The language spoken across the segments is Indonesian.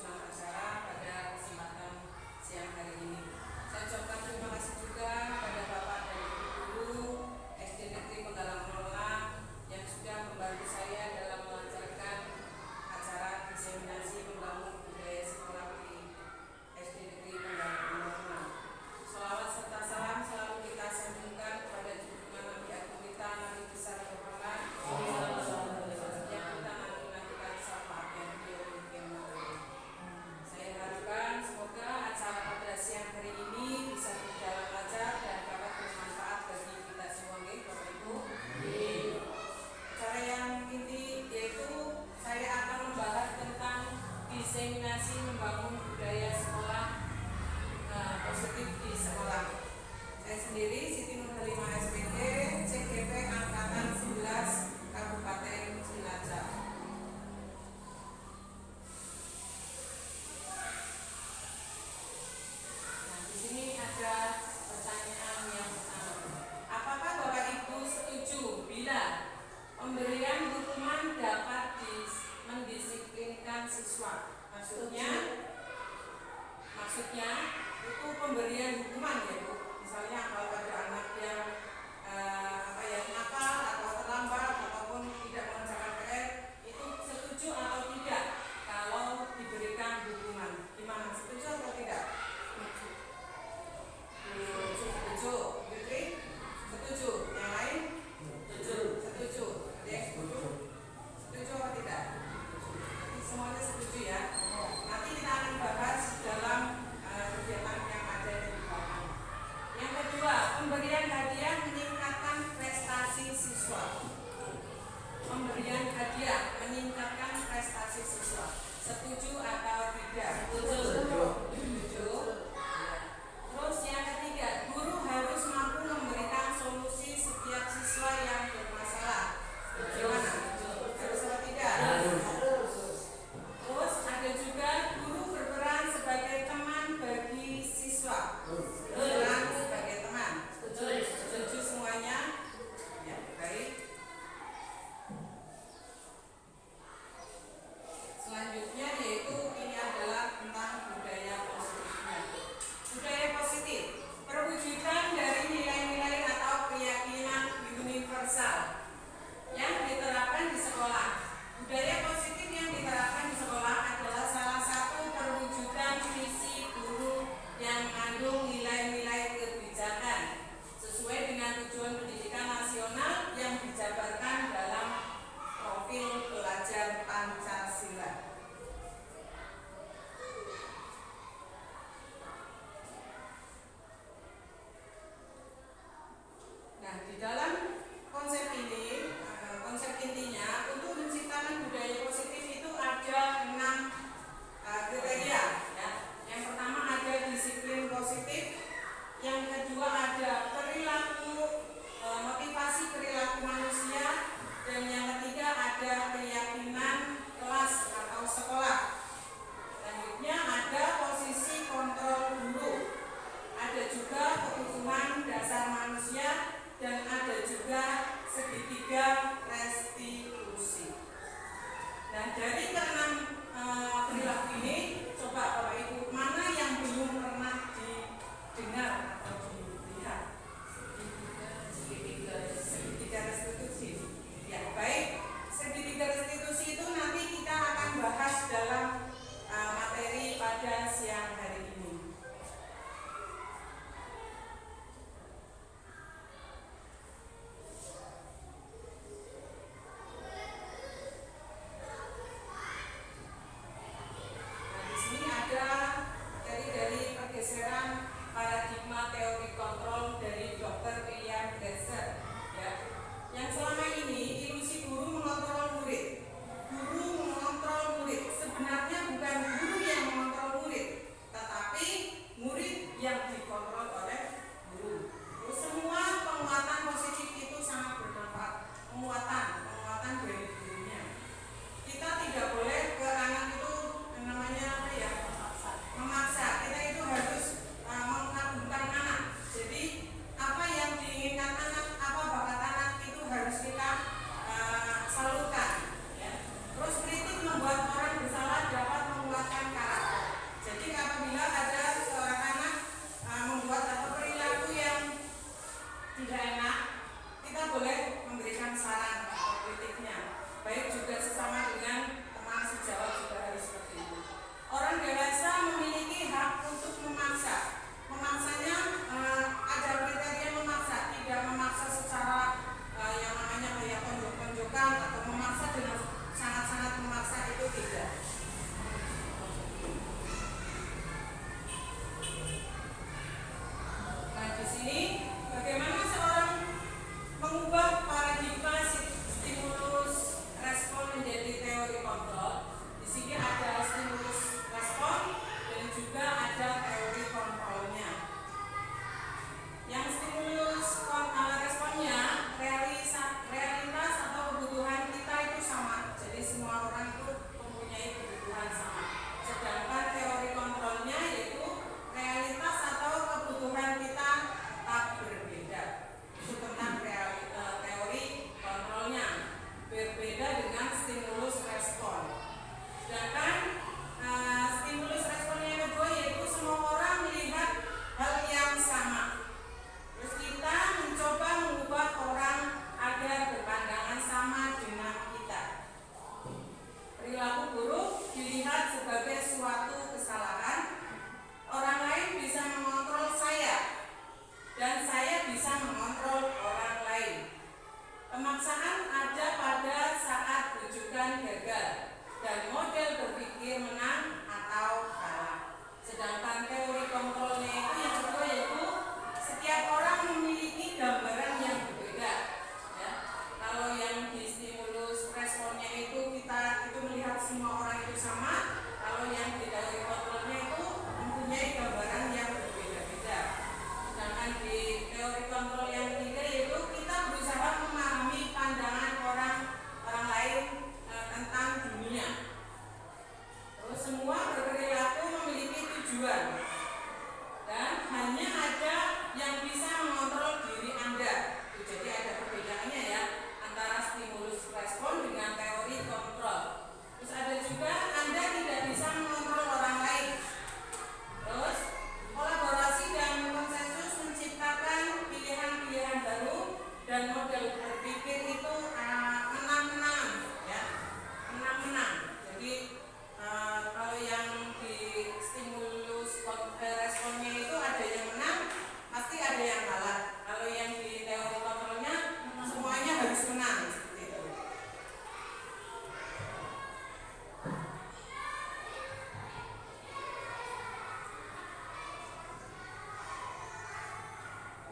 penyusunan acara pada kesempatan siang hari ini. Saya ucapkan terima kasih juga pada Bapak dan Ibu Guru SD Negeri Penggalang Menolak yang sudah membantu saya dalam melancarkan acara diseminasi membangun budaya sekolah di SD Negeri Penggalang Menolak. Sholawat serta salam selalu kita sambungkan kepada junjungan Nabi Agung kita, Nabi besar Muhammad yang kita nanti-nantikan syafaatnya beliau mungkin. Saya harapkan semoga acara pada siang hari ini bisa berjalan lancar dan dapat bermanfaat bagi kita semua, Bapak Ibu. Acara yang inti yaitu saya akan membahas tentang diseminasi membangun budaya sekolah positif di sekolah. Saya sendiri Siti Nur Halimah SPD, CGP Angkatan 11 Kabupaten Cilacap. Nah, di sini ada pertanyaan yang pertama. Apakah Bapak Ibu setuju bila pemberian hukuman dapat mendisiplinkan siswa? Maksudnya itu pemberian hukuman ya Bu. Misalnya kalau ada anak yang nakal atau terlambat ataupun tidak mengerjakan PR, itu setuju atau tidak kalau diberikan hukuman? Gimana? Setuju atau tidak? Setuju. Putri? Setuju. Yang lain? Setuju. Ada yang setuju? Setuju atau tidak? Nanti semuanya setuju ya. Nanti kita akan bahas dalam kegiatan yang ada di belakang. Yang kedua, pemberian hadiah meningkatkan prestasi siswa. Pemberian hadiah meningkatkan prestasi siswa. Setuju atau tidak? Setuju. Terus yang ketiga, guru harus mampu memberikan solusi setiap siswa yang bermasalah. Gimana? Harus atau tidak? Terus ada juga guru berperan sebagai teman bagi siswa. Berperan sebagai teman. Setuju semuanya? Ya, baik. Selanjutnya yaitu ini adalah tentang budaya positifnya. Budaya positif, perwujudan dari nilai-nilai atau keyakinan universal yang diterapkan di sekolah. Budaya positif yang diterapkan di sekolah adalah salah satu perwujudan visi guru yang mengandung nilai-nilai kebijakan sesuai dengan tujuan pendidikan nasional yang dijabarkan dalam profil pelajar Pancasila. Nah, di dalam konsep ini, konsep intinya untuk menciptakan budaya positif itu ada 6 kriteria. Ya. Yang pertama ada disiplin positif, yang kedua ada perilaku, motivasi perilaku manusia, dan yang ketiga ada keyakinan kelas atau sekolah. Selanjutnya ada posisi kontrol guru, ada juga kebutuhan dasar manusia, dan ada juga segitiga restitusi. Nah, dari ke-6 perilaku ini, coba Bapak Ibu, mana yang belum pernah didengar atau dilihat? Segitiga restitusi. Ya, baik. Segitiga restitusi itu nanti kita akan bahas dalam materi pada siang hari ini. berbagai suatu kesalahan, orang lain bisa mengontrol saya dan saya bisa mengontrol orang lain. Pemaksaan ada pada saat rujukan gagal dan model berpikir menang atau kalah. Sedangkan teori kontrolnya itu yang kedua, yaitu setiap orang memiliki gambaran yang berbeda. Ya. Kalau yang di stimulus responnya itu kita itu melihat semua orang itu sama. Kalau yang di teori kontrolnya itu mempunyai gambaran yang berbeda-beda. Sedangkan di teori kontrol yang ketiga yaitu kita berusaha memahami pandangan orang lain tentang dunia. Terus semua berperilaku memiliki tujuan dan hanya ada yang bisa mengontrol diri Anda. Jadi ada perbedaannya ya antara stimulus respon dengan teori kontrol. Terus ada juga Anda tidak bisa mengontrol orang lain. Terus kolaborasi dan konsensus menciptakan pilihan-pilihan baru dan model berpikir itu menang-menang ya. Menang-menang. Jadi kalau yang di stimulus responnya itu ada yang menang, pasti ada yang kalah. Kalau yang di teori kontrolnya semuanya harus menang seperti itu.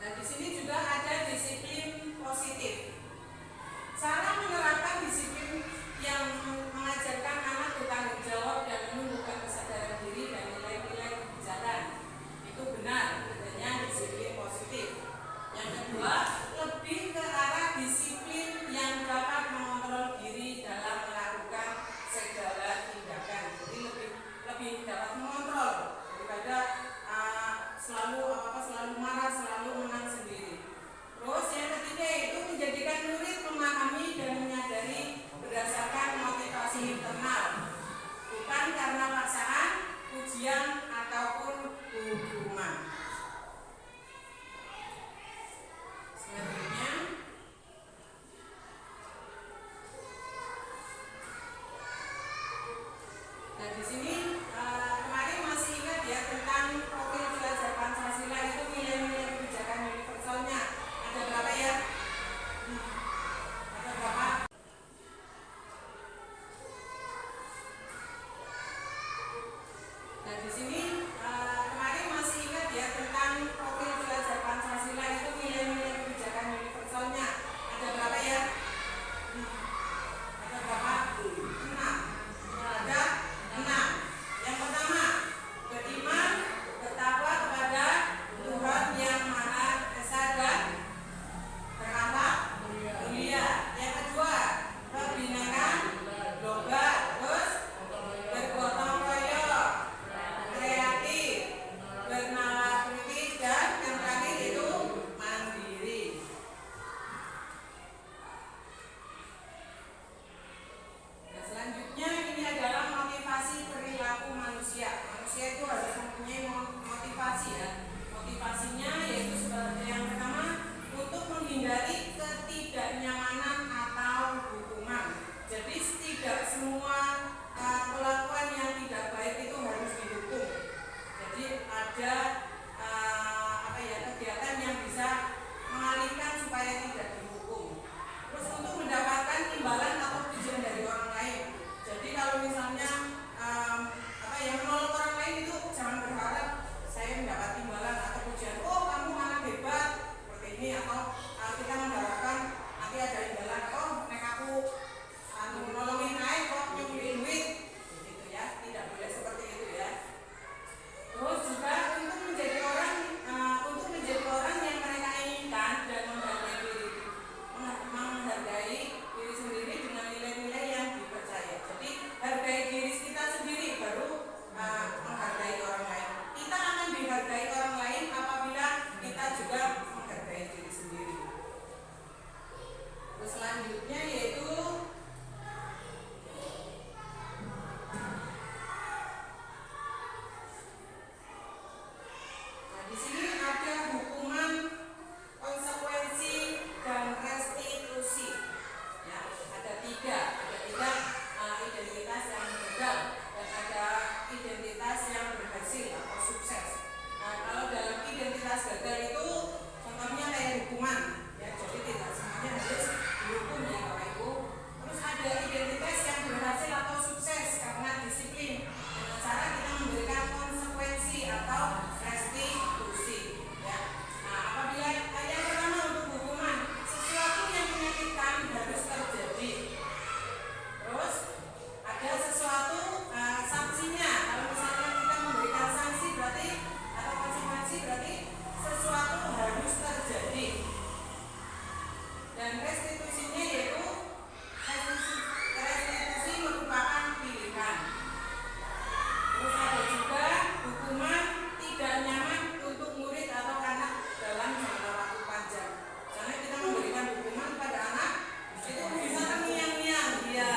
Nah, di sini juga ada disiplin positif. Cara menerapkan disiplin yang mengajarkan anak bertanggung jawab dan menumbuhkan kesadaran diri dan nilai-nilai kebijakan itu benar, adanya disiplin positif. Yang kedua, lebih ke arah disiplin yang dapat mengontrol diri dalam melakukan segala tindakan. Jadi lebih dapat mengontrol daripada selalu marah, selalu menang sendiri. Terus yang ketiga itu menjadikan murid memahami dan menyadari berdasarkan motivasi internal, bukan karena paksaan, ujian ataupun hukuman. Selanjutnya, nah di sini kemarin masih ingat ya tentang profil belajar Pancasila itu nilai-nilai kebijakan universalnya ada berapa ya? Ada berapa? Nah di sini kemarin masih ingat ya tentang profil belajar Pancasila itu nilai-nilai kebijakan universalnya ada berapa ya? Ada berapa? 6. Ada 6. Yang pertama, beriman, bertakwa kepada Tuhan yang Maha Esa dan berakhlak mulia. Yang kedua, membinakan lomba, terus bergotong royong, kreatif, identitas yang berhasil atau sukses. Nah, kalau dalam identitas gagal itu contohnya kayak hukuman, ya, jadi tidak semuanya harus dihukum ya Bapak Ibu. Terus ada identitas yang berhasil atau sukses karena disiplin dengan cara kita memberikan konsekuensi atau restitusi, ya. Nah, apabila yang pertama untuk hukuman, sesuatu yang menyakitkan harus terjadi. Terus ada sesuatu sanksinya. Kalau misalnya kita memberikan sanksi berarti atau konsekuensi berarti sesuatu harus terjadi. Dan restitusinya yaitu restitusi merupakan pilihan. Terus ada juga hukuman tidak nyaman untuk murid atau anak dalam jangka waktu panjang. Misalnya kita memberikan hukuman pada anak itu bisa terngiang-ngiang dia.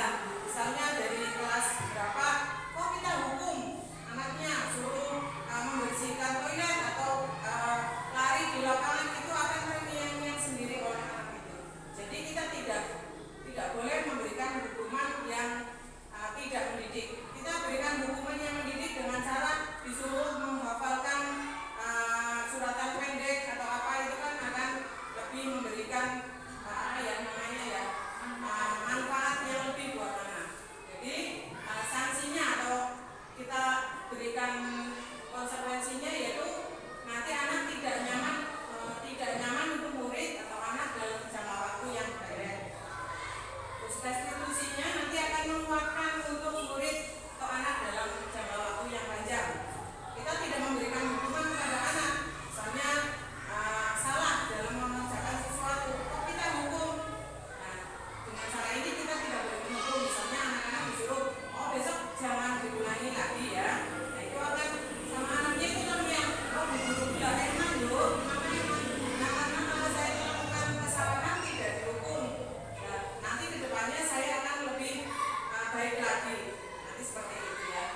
Misalnya dari kelas berapa, kok kita hukum anaknya suruh membersihkan toilet atau lari di lapangan, itu akan terngiang-ngiang sendiri oleh anak itu. Jadi kita tidak boleh memberikan hukuman yang tidak mendidik. Kita berikan hukuman yang mendidik dengan cara disuruh menghafalkan suratan pendek atau apa, itu kan akan lebih memberikan manfaat yang lebih buat anak. Jadi sanksinya atau kita berikan konsekuensinya yaitu nanti anak tidak nyaman untuk murid atau anak dalam jangka waktu yang pendek. Terus restitusinya nanti akan menguatkan untuk murid atau anak dalam jangka waktu yang panjang. Kita tidak memberikan hukuman kepada anak, misalnya salah dalam mengerjakan sesuatu, kok kita hukum. Nah, dengan cara ini kita tidak boleh menghukum. Misalnya anak-anak disuruh, oh besok jangan diulangi lagi ya. Nah, itu akan sama anaknya itu yang oh disuruh tidak enak loh. Nah, karena kalau saya melakukan kesalahan tidak dihukum, nah, nanti kedepannya saya akan lebih baik lagi. Nanti seperti itu ya.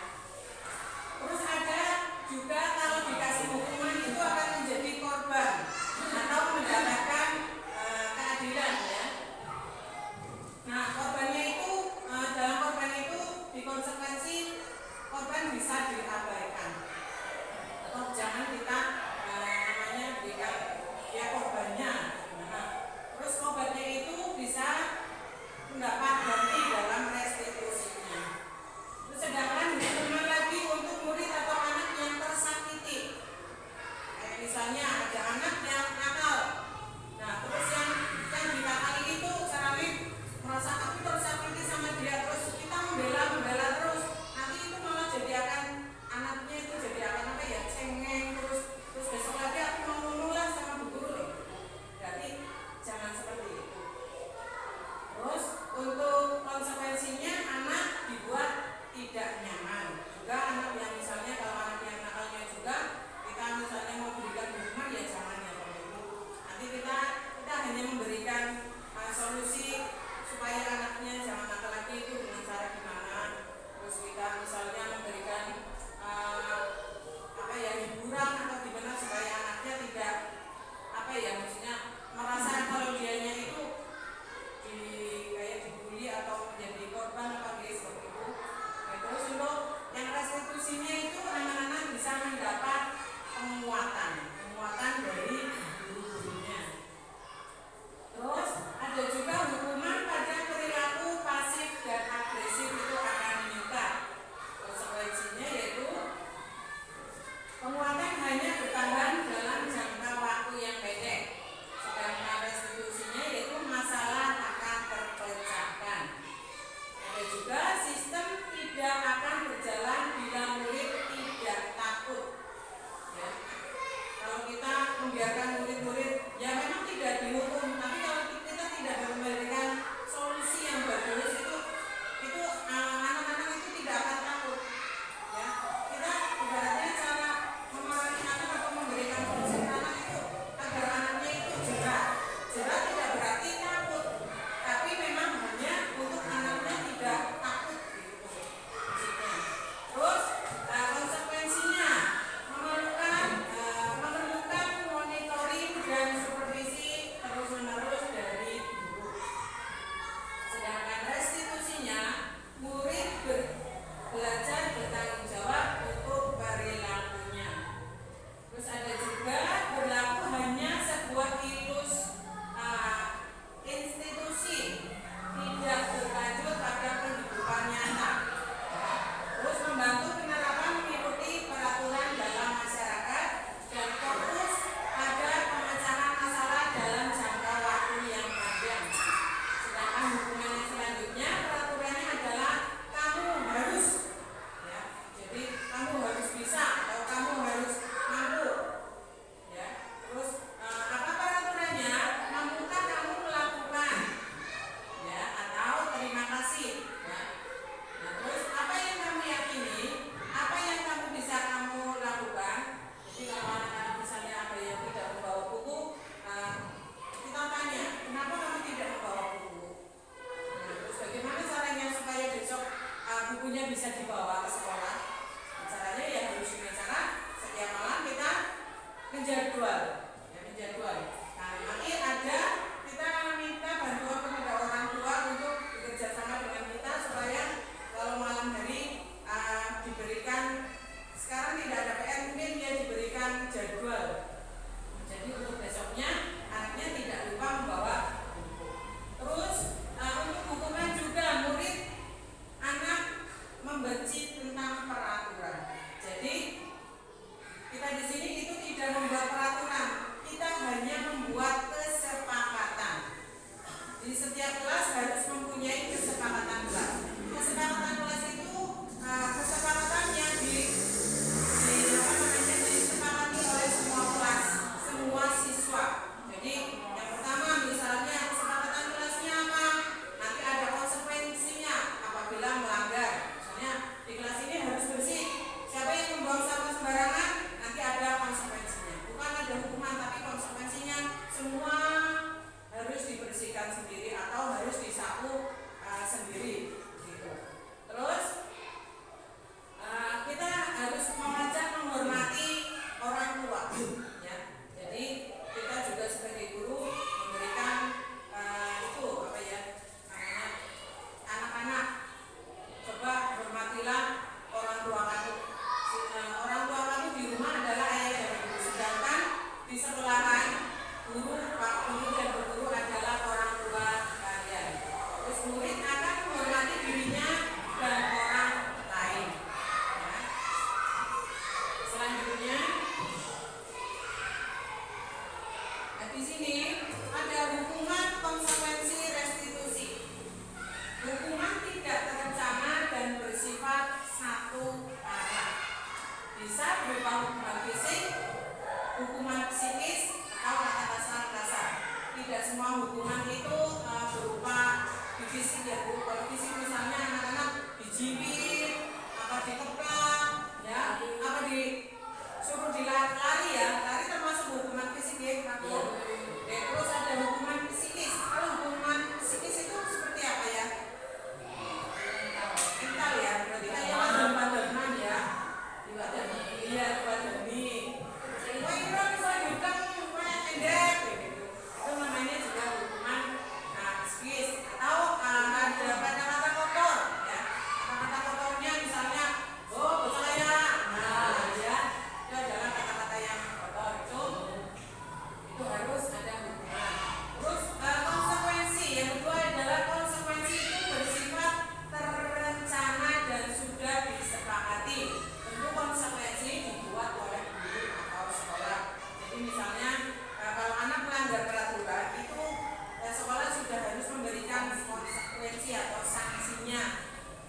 bisa berupa hukuman fisik, hukuman psikis, atau kata kasar. Tidak semua hukuman itu berupa di fisik ya Bu. Kalau fisik misalnya anak-anak dijibir, apa dikeplang, ya, apa disuruh lari ya, lari termasuk hukuman fisik ya Pak Bu. Terus ada hukuman psikis. Kalau hukuman psikis itu seperti apa ya? Mental ya, berarti kayak padam-padaman ya. Iya, padami. Wah, ini hutang pendek gitu. Itu namanya juga hukuman psikis. Atau ada kata-kata kotor ya. Kata-kata kotornya misalnya, oh bocah ya. Nah, ya. Itu adalah kata-kata yang kotor itu harus ada hukuman. Terus konsekuensi yang kedua adalah konsekuensi itu bersifat terencana dan sudah disepakati. Tentu konsekuensi dibuat oleh guru atau sekolah. Jadi misalnya kalau anak melanggar peraturan itu sekolah sudah harus memberikan konsekuensi atau sanksinya,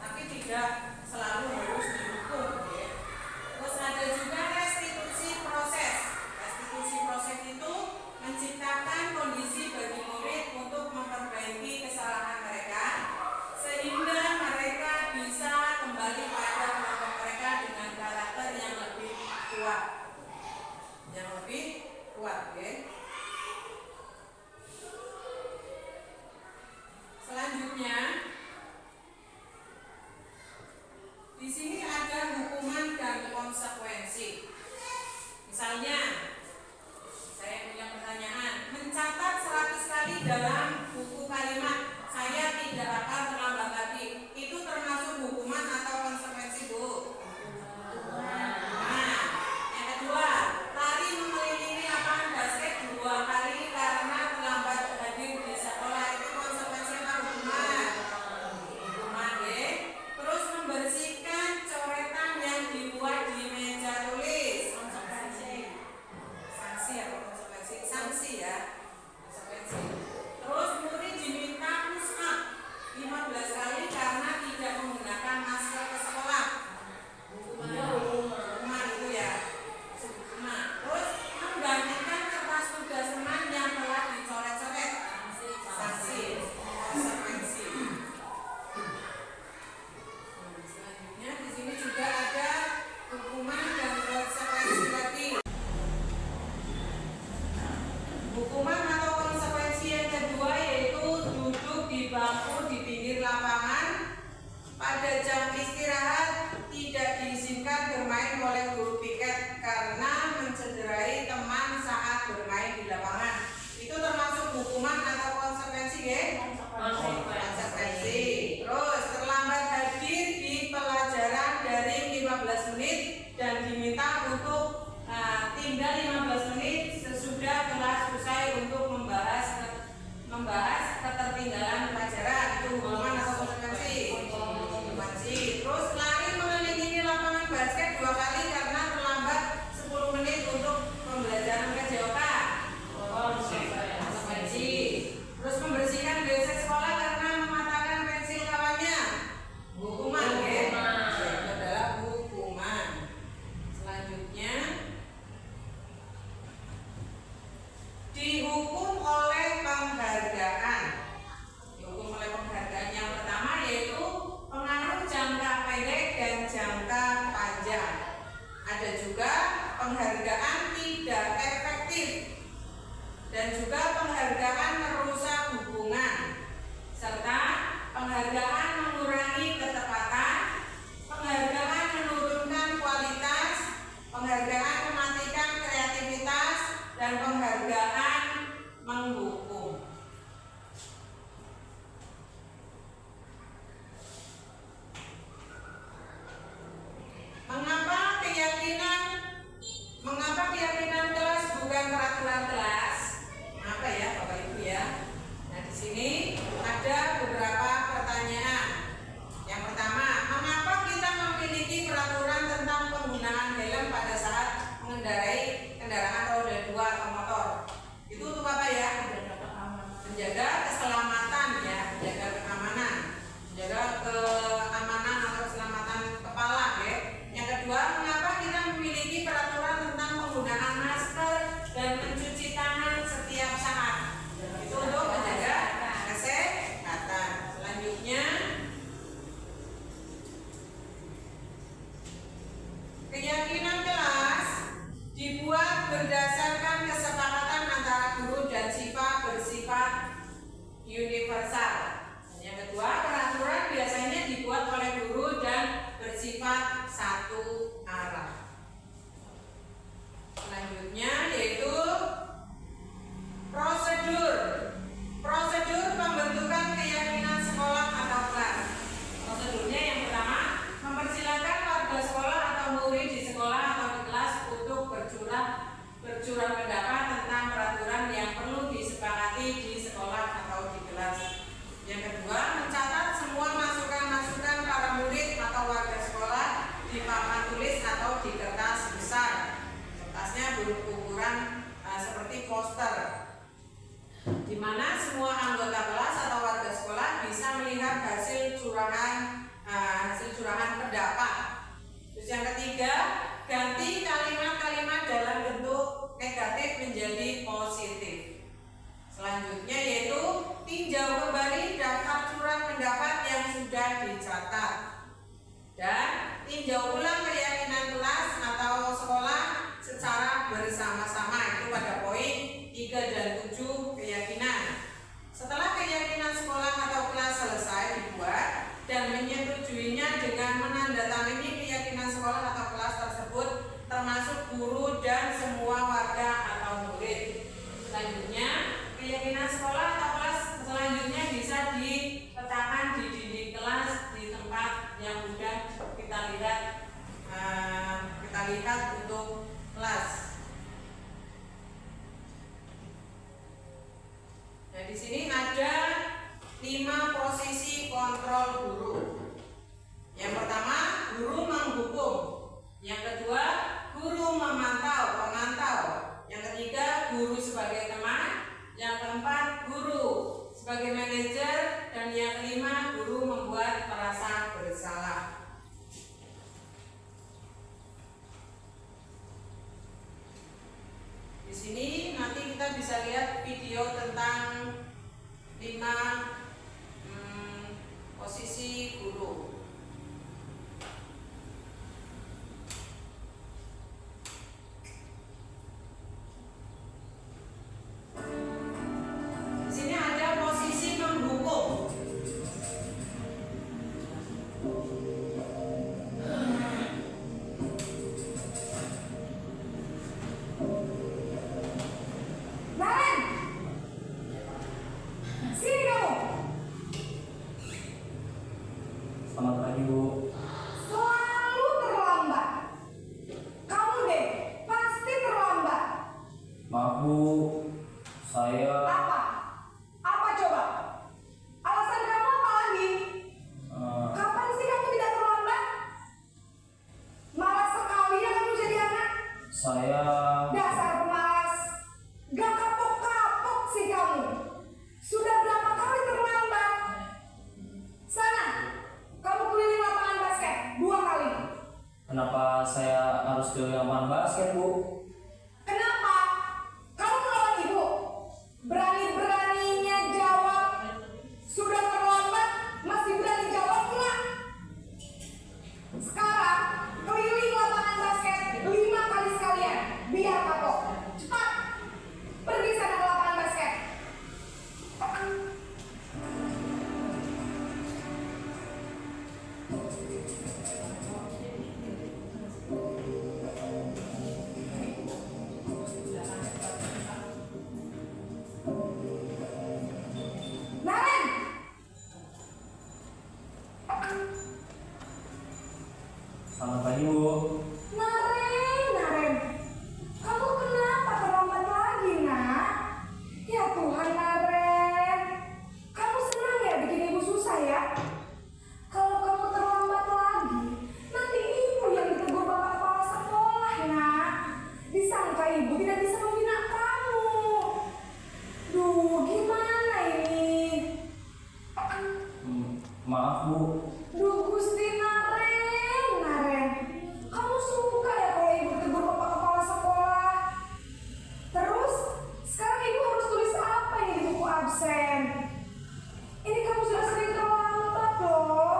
tapi tidak selalu harus dihukum. Ya. Terus ada juga restitusi proses. Restitusi proses itu menciptakan kondisi bagi murid untuk memperbaiki kesalahan mereka sehingga mereka bisa kembali pada kelompok mereka dengan karakter yang lebih kuat. Ya. Selanjutnya di sini ada hukuman dan konsekuensi. Misalnya saya punya pertanyaan, mencatat 100 kali dalam buku kalimat saya tidak akan terlambat lagi, itu termasuk hukuman atau konsekuensi Bu? Nah, yang kedua, lari mengelilingi lapangan basket 2 kali karena terlambat hadir di sekolah, itu konsekuensi apa hukuman? Hukuman ya. Terus membersihkan coretan yang dibuat di meja tulis, sanksi atau konsekuensi? Sanksi ya, konsekuensi. Terus murid diminta push up 15 kali karena tidak menggunakan masker ke sekolah. Hukuman itu ya. Hukuman. Terus menggantikan kertas tugas teman yang telah dicoret-coret. Sanksi. Konsekuensi. Selanjutnya di sini juga ada hukuman dan konsekuensi lagi. Hukuman atau konsekuensi yang kedua yaitu duduk di bangku di pinggir lapangan pada jam istirahat, tidak diizinkan bermain oleh guru piket karena mencederai teman saat bermain di lapangan. Itu termasuk hukuman atau konsekuensi ya? Konsekuensi. Terus terlambat hadir di pelajaran daring 15 menit dan diminta untuk tinggal 15 menit sesudah kelas usai untuk membahas ketertinggalan pelajaran. Itu hukuman atau konsekuensi? Konsekuensi. Terus lari mengelilingi lapangan basket 2 kali karena terlambat 10 menit untuk pembelajaran PJOK. Konsekuensi. Terus membersihkan WC sekolah karena mematahkan pensil kawannya. Hukuman ya. Itu adalah hukuman. Selanjutnya dihukum oleh penghargaan. Dihukum oleh penghargaan yang pertama yaitu pengaruh jangka pendek dan jangka panjang. Ada juga penghargaan tidak efektif dan juga penghargaan merusak hubungan serta penghargaan mengurangi ketepatan, penghargaan menurunkan kualitas, penghargaan mematikan kreativitas, dan penghargaan menghukum. Mengapa keyakinan kelas bukan peraturan kelas? Apa ya Bapak Ibu ya? Nah di sini ada beberapa pertanyaan. Yang pertama, mengapa kita memiliki berukuran seperti poster, di mana semua anggota kelas atau warga sekolah bisa melihat hasil curahan pendapat. Terus yang ketiga, ganti kalimat-kalimat dalam bentuk negatif menjadi positif. Selanjutnya yaitu tinjau kembali daftar curah pendapat yang sudah dicatat, dan tinjau ulang keyakinan kelas atau sekolah secara bersama-sama. Itu pada poin 3 dan 7 keyakinan. Setelah keyakinan sekolah atau kelas selesai dibuat dan menyetujuinya dengan menandatangani keyakinan sekolah atau kelas tersebut, termasuk guru dan semua warga atau murid. Selanjutnya, keyakinan sekolah atau kelas selanjutnya bisa diletakkan di dinding kelas di tempat yang mudah kita lihat untuk kelas. Nah, di sini ada 5 posisi kontrol guru. Yang pertama, guru menghukum. Yang kedua, guru pemantau. Yang ketiga, guru sebagai teman. Yang keempat, guru sebagai manajer. Dan yang kelima, guru membuat merasa bersalah. Di sini nanti kita bisa lihat video tentang 5 posisi guru. Di sini ada posisi menghukum. Selamat pagi, Bu. Selalu terlambat. Kamu deh, pasti terlambat. Maaf, Bu. Saya Apa? Apa coba? Alasan kamu apa lagi? Kapan sih kamu tidak terlambat? Malas sekali ya kamu jadi anak. saya Dasar pemalas. Gak kapok-kapok sih kamu. Sudah berapa kali terlambat? Sana, kamu keliling lapangan basket 2 kali. Kenapa saya harus ke lapangan basket, Bu? Kenapa? Kamu melawan ibu? Berani-beraninya jawab. Sudah terlambat, masih berani jawab pula. Sekarang, keliling lapangan basket 5 kali sekalian. Biar kapok. Cepat. Pergi sana ke lapangan basket. Naren! Selamat pagi, Bu. Naren, kamu kenapa terlambat lagi, nak? Ya Tuhan, Naren, kamu senang ya bikin ibu susah ya? Kalau kamu terlambat lagi, nanti ibu yang ditegur bapak kepala sekolah, nak. Disangka ibu tidak bisa membina kamu. Duh, gimana ini? Maaf, Bu. Duh, Gusti Naren, kamu suka ya kalau ibu tegur bapak kepala sekolah? Terus, sekarang ibu harus tulis apa ini di buku absen? Ini kamu sudah sering terlambat loh.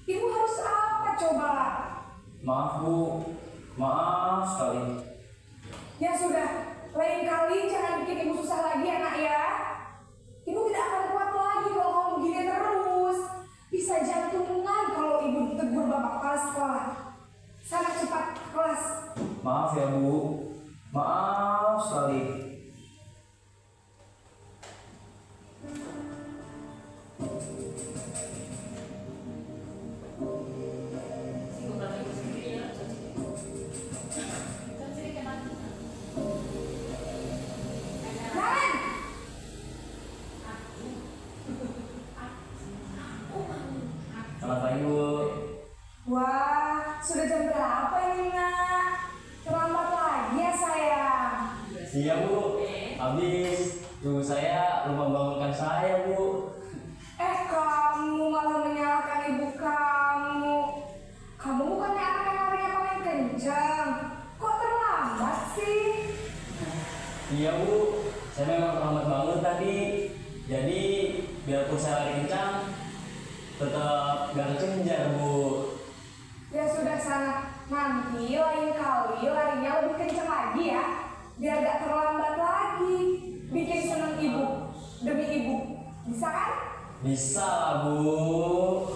Ibu harus apa coba? Maaf, Bu. Maaf sekali. Ya sudah, lain kali jangan bikin ibu susah lagi ya nak ya. Ibu tidak akan kuat lagi kalau kamu begini terus. Bisa jantungan kalau ibu ditegur bapak kepala sekolah. Sana cepat ke kelas. Maaf ya, Bu. Maaf sekali. Naren! Selamat pagi, Bu. Wah, sudah jam berapa ini nak? Terlambat lagi ya sayang. Iya Bu, habis ibu saya lupa bangunkan saya Bu. Kamu malah menyalahkan ibu kamu. Kamu bukannya anak yang larinya paling kencang. Kok terlambat sih? Iya Bu, saya memang terlambat bangun tadi. Jadi biarpun saya lari kencang, tetap gak kejar Bu. Ya sudah sana, nanti lain kali larinya lebih kencang lagi ya. Biar gak terlambat lagi. Bikin seneng ibu, demi ibu. Bisa kan? Bisa lah Bu.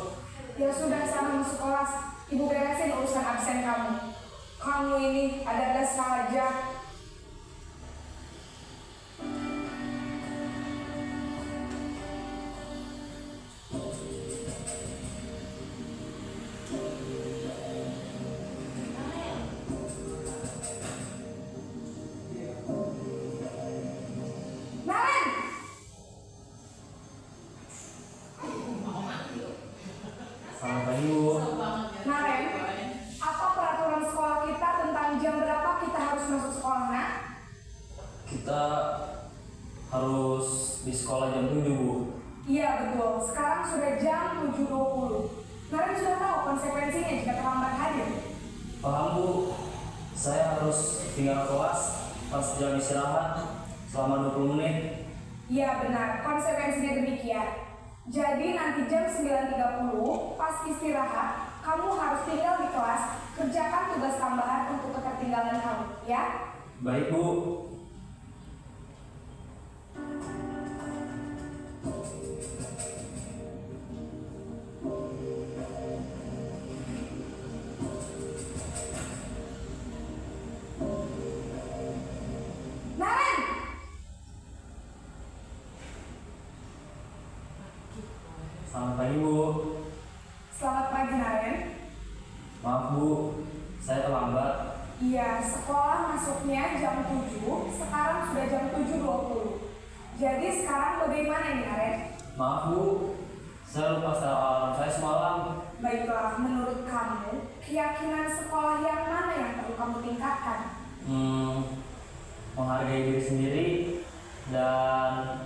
Ya sudah sana masuk kelas. Ibu beresin urusan absen kamu. Kamu ini ada-ada saja. Naren! Selamat pagi Bu. Naren, apa peraturan sekolah kita tentang jam berapa kita harus masuk sekolah, nak? Kita harus di sekolah jam 7 Bu. Iya betul, sekarang sudah jam 7.20. Naren sudah tahu konsekuensinya jika terlambat hadir. Paham Bu, saya harus tinggal kelas pas jam istirahat selama 20 menit. Iya benar, konsekuensinya demikian. Jadi nanti jam 9.30 pas istirahat, kamu harus tinggal di kelas, kerjakan tugas tambahan untuk ketertinggalan kamu, ya? Baik Bu. Naren! Selamat pagi Bu. Selamat pagi Naren. Maaf Bu, saya terlambat. Iya, sekolah masuknya jam 7, sekarang sudah jam 7.20. Jadi sekarang bagaimana ini Naren? Maaf Bu, saya lupa setel alarm saya semalam. Baiklah, menurut kamu, keyakinan sekolah yang mana yang perlu kamu tingkatkan? Menghargai diri sendiri dan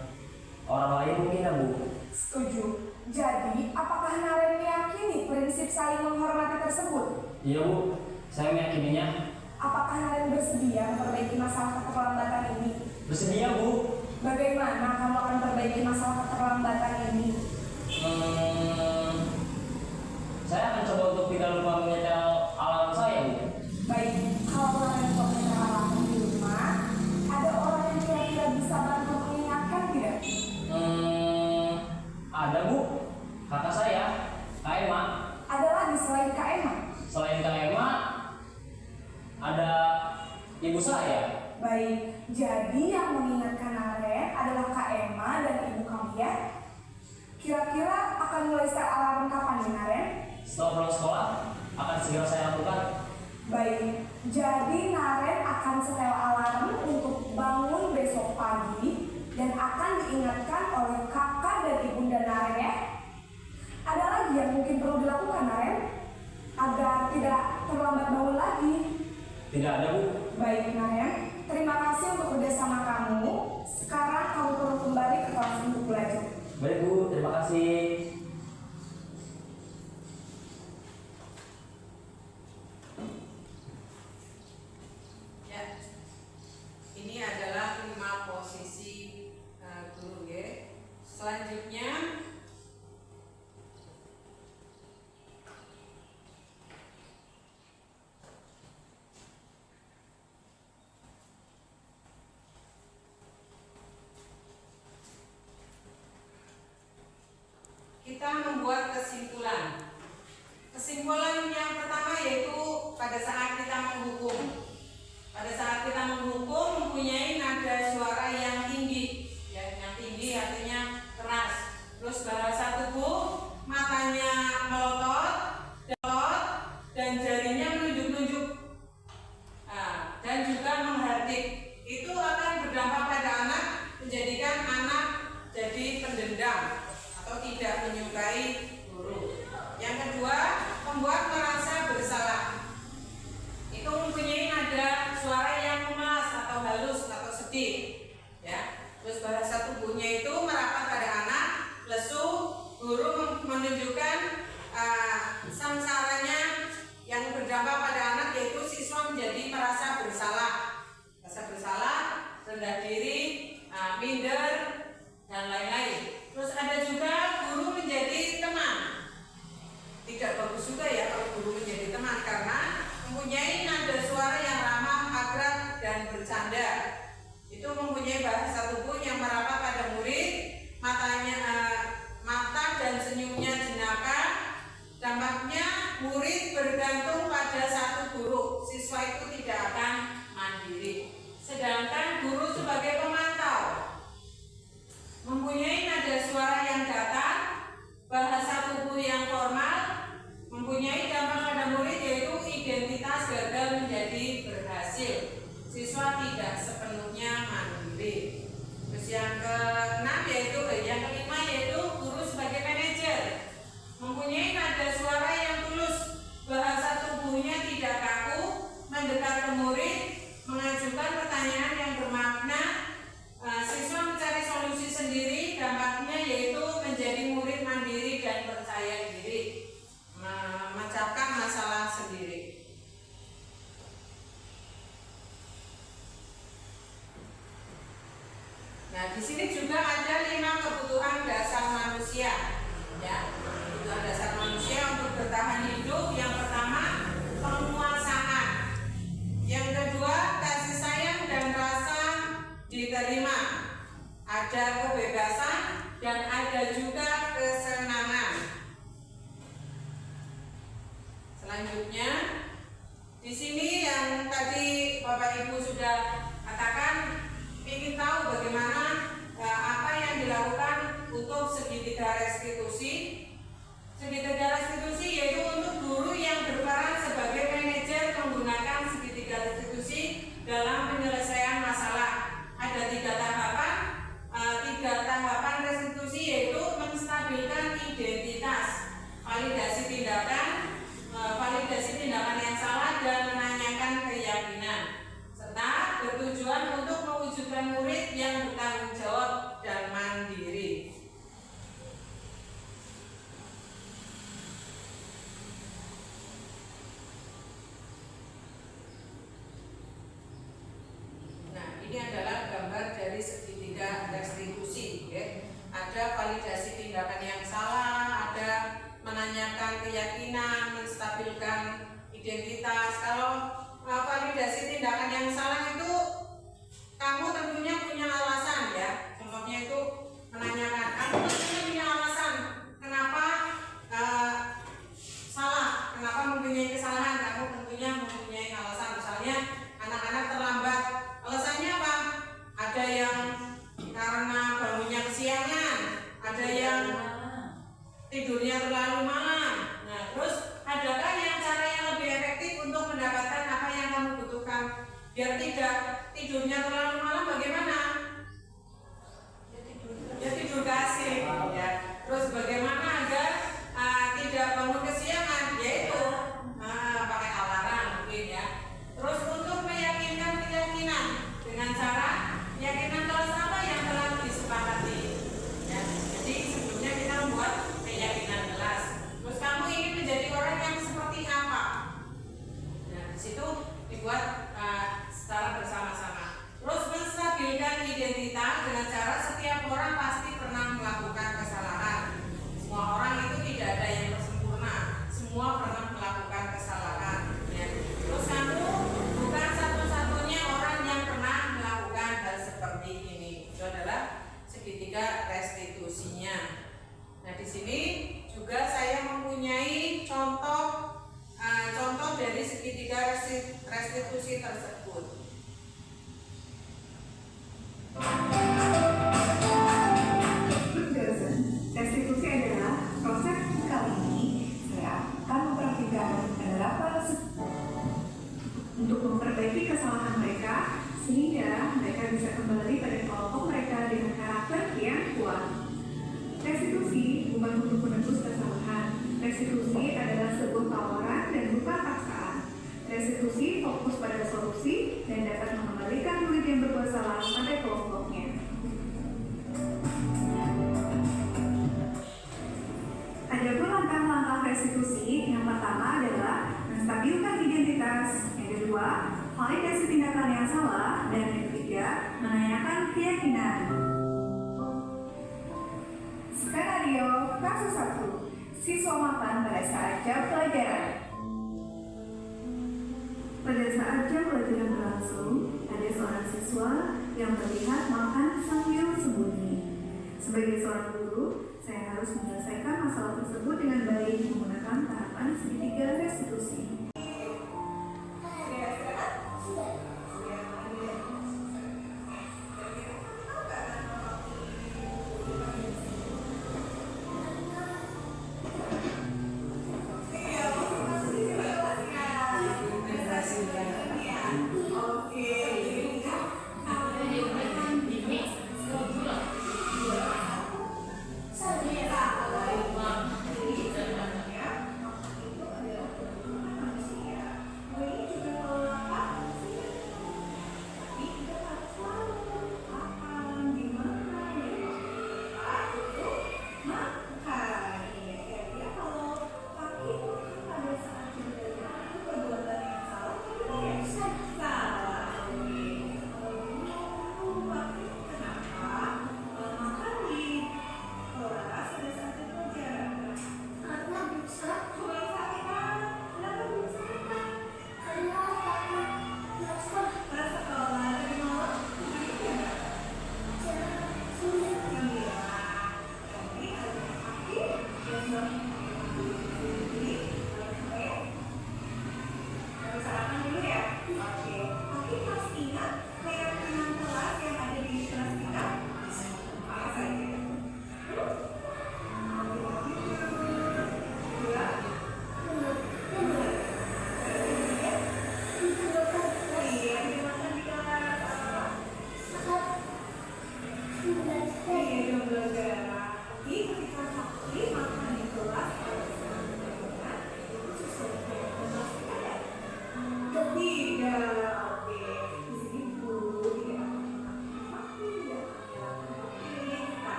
orang lain mungkin ya Bu. Setuju. Jadi, apakah Naren meyakini prinsip saling menghormati tersebut? Iya Bu, saya meyakininya. Apakah Naren bersedia memperbaiki masalah keterlambatan ini? Bersedia Bu. Bagaimana kamu akan perbaiki masalah keterlambatan ini? Saya akan coba untuk tidak lupa menyetel alarm saya Bu. Baik, kalau Naren punya alarm di rumah, ada orang yang kira-kira bisa bantu mengingatkan tidak? Ada Bu, kakak saya, Kak Emma. Ada lagi selain Kak Emma? Selain Kak Emma, ada ibu saya. Baik, jadi yang mengingatkan Naren adalah Kak Emma dan ibu kamu ya? Kira-kira akan mulai setel alarm kapan nih Naren? Setelah pulang sekolah, akan segera saya lakukan. Baik, jadi Naren akan setel alarm untuk bangun besok pagi dan akan diingatkan oleh kakak dan ibunda Naren ya. Ada lagi yang mungkin perlu dilakukan Naren agar tidak terlambat bangun lagi? Tidak ada Bu. Baik Naren, terima kasih untuk kerjasama kamu. Sekarang kamu perlu kembali ke kelas untuk belajar. Baik Bu, terima kasih. Ya, ini adalah 5 posisi guru ya. Selanjutnya kita sedih, ya. Terus bahasa tubuhnya itu merapat pada anak, lesu, guru menunjukkan samsaranya yang berdampak pada anak, yaitu siswa menjadi merasa bersalah, rendah diri, minder, dan lain-lain. Terus ada juga guru menjadi teman. Tidak bagus juga ya kalau guru menjadi teman, karena mempunyai nada suara yang ramah, akrab, dan bercanda. Itu mempunyai bahasa tubuh yang merapat pada murid, mata dan senyumnya jenaka. Dampaknya murid bergantung pada satu guru, siswa itu tidak akan mandiri. Sedangkan guru sebagai pemantau mempunyai nada suara yang datar, bahasa tubuh yang formal, mempunyai dampak pada murid, yaitu identitas gagal menjadi berhasil. Siswa tidak sepenuhnya mandiri. Terus yang kelima yaitu guru sebagai manajer, mempunyai nada suara yang tulus, bahasa tubuhnya tidak kaku, mendekat ke murid, mengajukan pertanyaan yang bermakna. Siswa mencari solusi sendiri, dampaknya yaitu menjadi murid mandiri dan percaya diri, memecahkan masalah sendiri. Nah, di sini juga ada 5 kebutuhan dasar manusia, ya. Kebutuhan dasar manusia untuk bertahan hidup. Yang pertama, penguasaan. Yang kedua, kasih sayang dan rasa diterima. Ada kebebasan dan ada juga kesenangan. Selanjutnya, di sini yang tadi Bapak Ibu sudah katakan, ingin tahu bagaimana apa yang dilakukan untuk segitiga restitusi. Segitiga restitusi yaitu untuk guru yang berperan sebagai manajer menggunakan segitiga restitusi dalam penyelesaian masalah. Ada 3 tahapan. 3 tahapan restitusi yaitu menstabilkan identitas, validasi tindakan yang salah, dan menanyakan keyakinan, serta bertujuan untuk mewujudkan murid yang bertanggung jawab dan mandiri. Nah, ini adalah gambar dari segitiga restitusi, ya. Ada validasi tindakan yang salah, ada menanyakan keyakinan, menstabilkan identitas. Kalau validasi tindakan yang salah itu kamu tentunya punya alasan, ya. Contohnya itu menanyakan, kamu tentunya punya alasan kenapa salah, kenapa mempunyai kesalahan. Kamu tentunya mempunyai alasan. Misalnya anak-anak terlambat, alasannya apa? Ada yang karena bangunnya kesiangan, ada yang tidurnya terlalu malam. Nah, terus adakah yang cara yang lebih efektif untuk mendapatkan apa yang kamu butuhkan? Biar tidak tidurnya terlalu malam, bagaimana? Ya tidur kasih, ya. Terus bagaimana agar tidak bangun kesiangan? Yaitu pakai alarm mungkin, ya. Terus untuk meyakinkan keyakinan dengan cara keyakinan kelas apa yang telah disepakati, ya. Jadi sebelumnya kita membuat keyakinan kelas. Terus kamu ingin menjadi orang yang seperti apa? Nah, di situ dibuat secara bersama-sama. Terus menstabilkan identitas dengan cara setiap orang pasti pernah melakukan kesalahan. Semua orang itu tidak ada yang sempurna. Semua pernah melakukan kesalahan, ya. Terus kamu bukan satu-satunya orang yang pernah melakukan hal seperti ini. Itu adalah segitiga restitusinya. Nah, di sini juga saya mempunyai contoh dari segitiga restitusi tersebut. Restitusi adalah proses. Kali ini saya akan memperhatikan beberapa untuk memperbaiki kesalahan mereka sehingga mereka bisa kembali pada kelompok mereka dengan karakter yang kuat. Restitusi bukan untuk menebus kesalahan. Restitusi adalah sebuah tawaran dan bukan paksaan. Restitusi fokus pada solusi dan dapat mengembalikan murid yang berbuat salah pada memvalidasi tindakan yang salah, dan yang ketiga, menanyakan keyakinan. Skenario kasus 1. Siswa makan pada saat jam pelajaran. Pada saat jam pelajaran berlangsung, ada seorang siswa yang terlihat makan sambil sembunyi. Sebagai seorang guru, saya harus menyelesaikan masalah tersebut dengan baik menggunakan tahapan segitiga restitusi.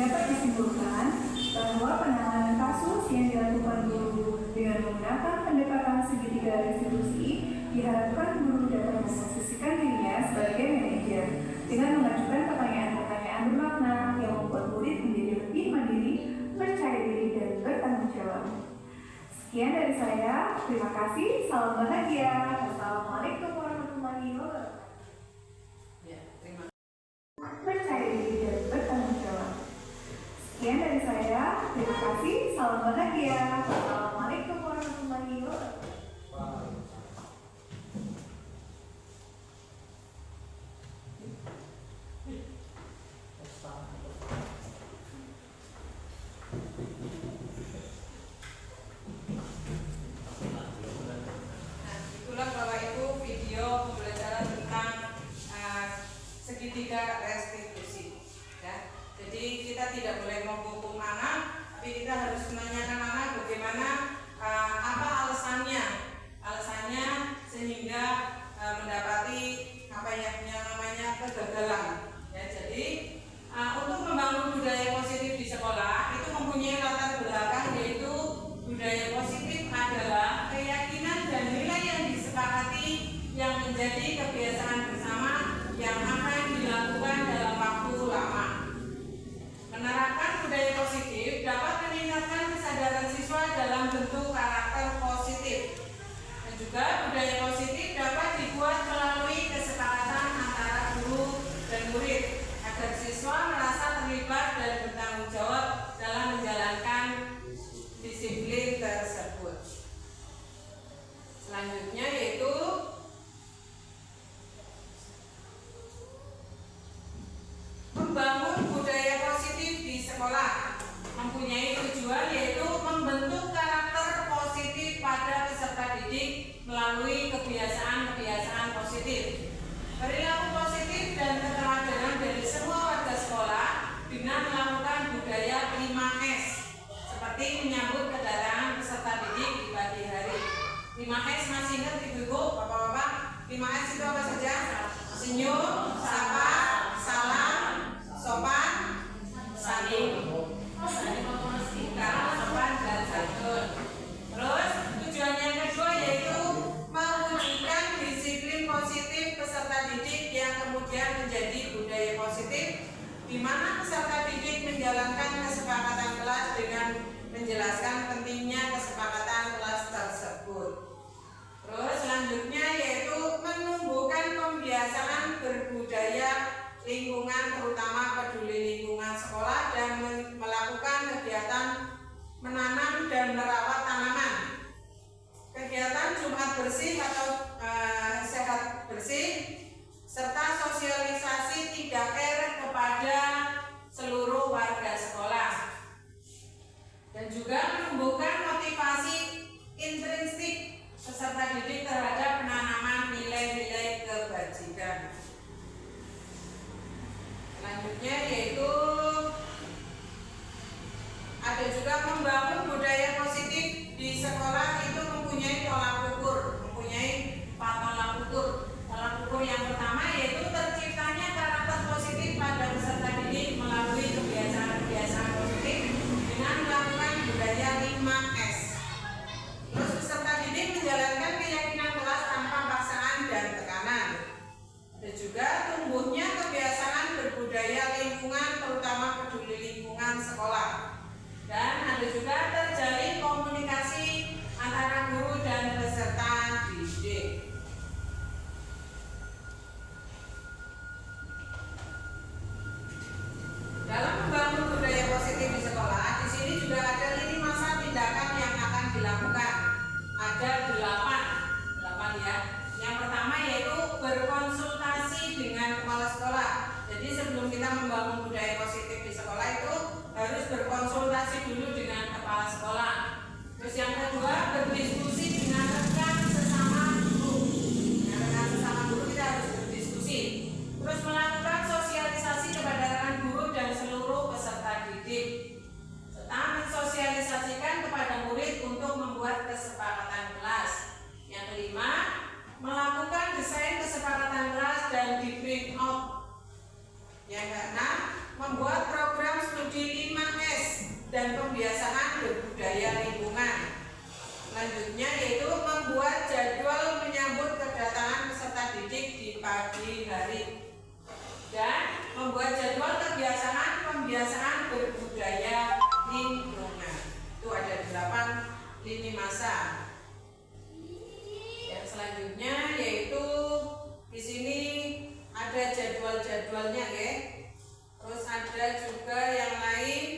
dapat disimpulkan bahwa penanganan kasus yang dilakukan guru dengan menggunakan pendekatan segitiga restitusi diharapkan guru dapat memposisikan dirinya sebagai manajer dengan mengajukan pertanyaan-pertanyaan bermakna yang membuat murid menjadi lebih mandiri, percaya diri, dan bertanggung jawab. Sekian dari saya, terima kasih, salam bahagia. Wassalamualaikum warahmatullahi wabarakatuh. Ya, terima Percaya diri dan bertanggung jawab. Sekian dari saya, terima kasih, salam bahagia. Wassalamualaikum warahmatullahi wabarakatuh. Nah, itulah Bapak Ibu video pembelajaran tentang segitiga restitusi. Ya, jadi kita tidak boleh menghukum anak, tapi kita harus menanyakan anak bagaimana apa alasannya sehingga mendapati apa yang namanya kegagalan. Ya, jadi untuk membangun budaya positif di sekolah itu mempunyai latar belakang, yaitu budaya positif adalah keyakinan dan nilai yang disepakati yang menjadi kebiasaan bersama yang akan dilakukan dalam waktu lama. Menerapkan budaya positif dapat meningkatkan kesadaran siswa dalam bentuk karakter positif. Dan juga budaya positif dapat dibuat melalui kesepakatan antara guru dan murid agar siswa merasa terlibat dan bertanggung jawab dalam menjalankan disiplin tersebut. Selanjutnya yaitu membangun budaya positif di sekolah, mempunyai tujuan yaitu membentuk karakter positif pada peserta didik melalui kebiasaan-kebiasaan positif, perilaku positif dan keteladanan dari semua warga sekolah dengan melakukan budaya 5S seperti menyambut kedatangan peserta didik di pagi hari. 5S masih ingat Ibu-ibu, Bapak-bapak? 5S itu apa saja? Senyum, sapa, salam, sopan, saling. Bukan sopan dan santun. Terus tujuan yang kedua yaitu mewujudkan disiplin positif peserta didik yang kemudian menjadi budaya positif, di mana peserta didik menjalankan kesepakatan kelas dengan menjelaskan pentingnya kesepakatan kelas tersebut. Terus selanjutnya yaitu menumbuhkan pembiasaan berbudaya lingkungan, terutama peduli lingkungan sekolah, dan melakukan kegiatan menanam dan merawat tanaman. Kegiatan Jumat bersih atau sehat bersih, serta sosialisasi 3R kepada seluruh warga sekolah. Dan juga menumbuhkan motivasi intrinsik peserta didik terhadap penanaman nilai-nilai kebajikan. Selanjutnya yaitu ada juga membangun budaya positif di sekolah, itu mempunyai tolak ukur, mempunyai 4 tolak ukur. Tolak ukur yang pertama yaitu terciptanya karakter positif pada peserta didik melalui kebiasaan-kebiasaan positif dengan melakukan budaya 5S. Terus peserta didik menjalankan keyakinan kelas tanpa paksaan dan tekanan. Dan juga tumbuhnya kebiasaan berbudaya lingkungan, terutama peduli lingkungan sekolah. Dan ada juga terjalin komunikasi antara guru dan peserta didik. Dalam membangun budaya positif di sekolah, di sini juga ada lini masa tindakan yang akan dilakukan. Ada 8 ya. Yang pertama yaitu berkonsultasi dengan kepala sekolah. Jadi sebelum kita membangun budaya positif di sekolah itu harus berkonsultasi dulu dengan kepala sekolah. Terus yang kedua, berdiskusi dengan rekan sesama guru. Dengan rekan sesama guru kita harus berdiskusi. Terus melakukan sosialisasi kepada rekan guru dan seluruh peserta didik, serta mensosialisasikan kepada murid untuk membuat kesepakatan kelas. Yang kelima, melakukan desain kesepakatan kelas dan di print out. Yang keenam, membuat program studi dan pembiasaan berbudaya lingkungan. Selanjutnya yaitu membuat jadwal menyambut kedatangan peserta didik di pagi hari dan membuat jadwal pembiasaan berbudaya lingkungan. Itu ada 8 lini masa. Yang selanjutnya yaitu di sini ada jadwal-jadwalnya ya. Terus ada juga yang lain.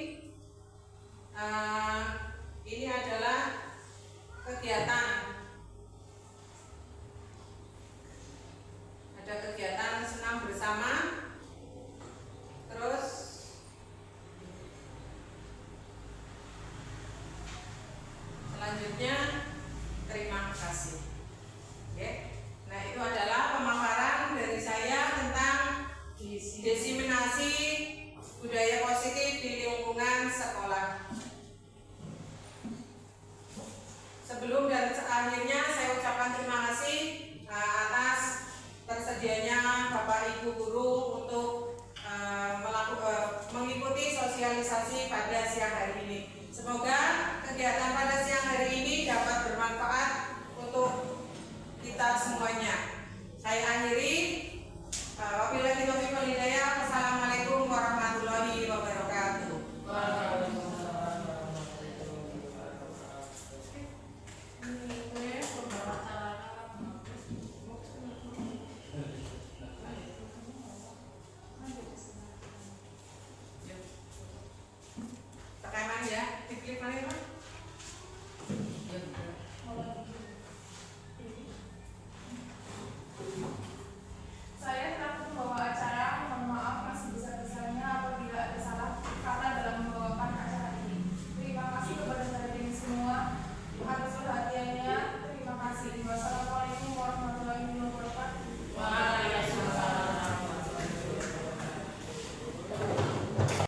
Ini adalah kegiatan. Ada kegiatan senam bersama. Terus selanjutnya terima kasih. Oke. Nah, itu adalah pemaparan dari saya tentang diseminasi budaya positif di lingkungan sekolah. Sebelum dan akhirnya saya ucapkan terima kasih atas tersedianya Bapak Ibu guru untuk mengikuti sosialisasi pada siang hari ini. Semoga kegiatan pada siang hari ini dapat bermanfaat